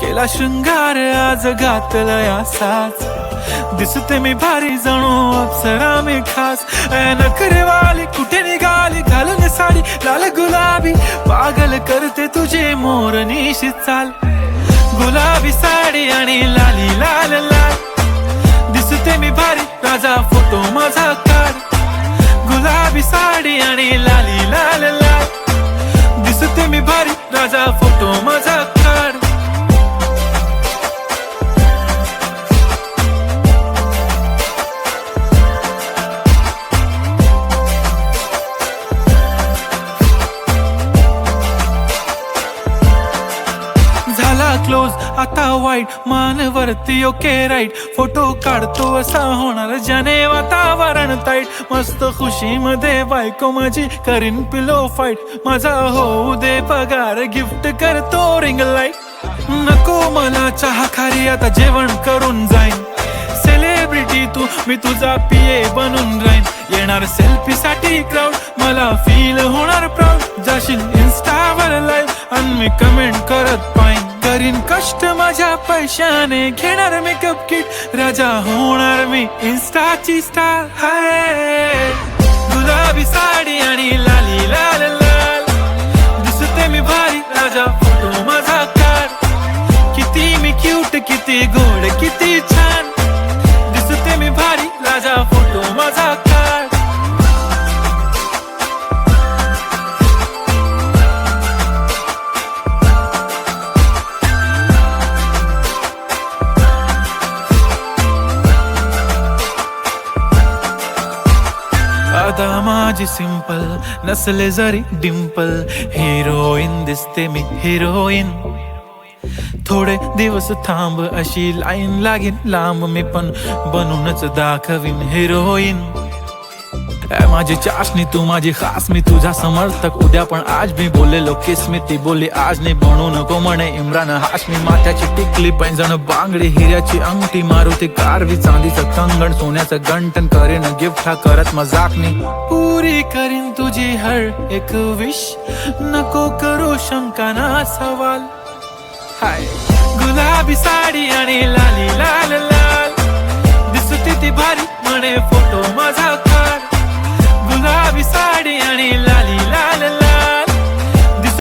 केला शृंगार आज घातलाय असाच, दिसते मी भारी जणू अप्सरा मी खास. नखरेवाली कुठे निघाली घालून साडी लाल गुलाबी, पागल करते तुझे मोरनीशी चाल. गुलाबी साडी आणि लाली लाल लाल, दिसते मी भारी राजा फोटो माझा काढ. गुलाबी साडी आणि लाली लाल लाल, दिसते मी भारी राजा फोटो माझा काढ. क्लोज आता वाईट मानवरती ओके राईट, फोटो काढतो असा होणार ज्याने वातावरण ताईट. मस्त खुशी मध्ये बायको माझी करीन पिलो फाईट, माझा होऊ दे पगार गिफ्ट करतो रिंग लाईट. नको मला चहा खारी आता जेवण करून जाईन, सेलिब्रिटी तू मी तुझा पिये बनून राहीन. येणार सेल्फी साठी क्राऊड मला फील होणार प्राऊड, जाशील इन्स्टावर लाईव्ह आणि मी कमेंट करत पाईन. करीन कष्ट माझ्या पैशाने घेणार मेकअप किट, राजा होणार मी इन्स्टाची स्टार. हाय गुलाबी साडी आणि लाली लाल लाल, दिसते मी भारी राजा फोटो माझा काढ. किती मी क्यूट किती गोड किती छान, दिसते मी भारी राजा फोटो माझा काढ. आता माझी सिंपल नसले जरी डिंपल, हिरोईन दिसते मी हिरोईन. थोडे दिवस थांब अशी लाईन लागेल लांब, मी पण बनूनच दाखवीन हिरोईन. माझी चाशनी तू माझी खास, मी तुझा समर्थक उद्या पण आज मी बोलेलो किस मी, ती बोली आज नाही बनू नको म्हणे इम्रान हाशमी. माथ्याची टिकली पैंजण बांगडी हिऱ्याची अंगठी, मारुती कारवी चांदीचं कंगण सोन्याचं गंटन, करेन गिफ्ट हा करत मजाकनी. पुरी करीन तुझी हर एक विश, नको करू शंका ना सवाल. हाय गुलाबी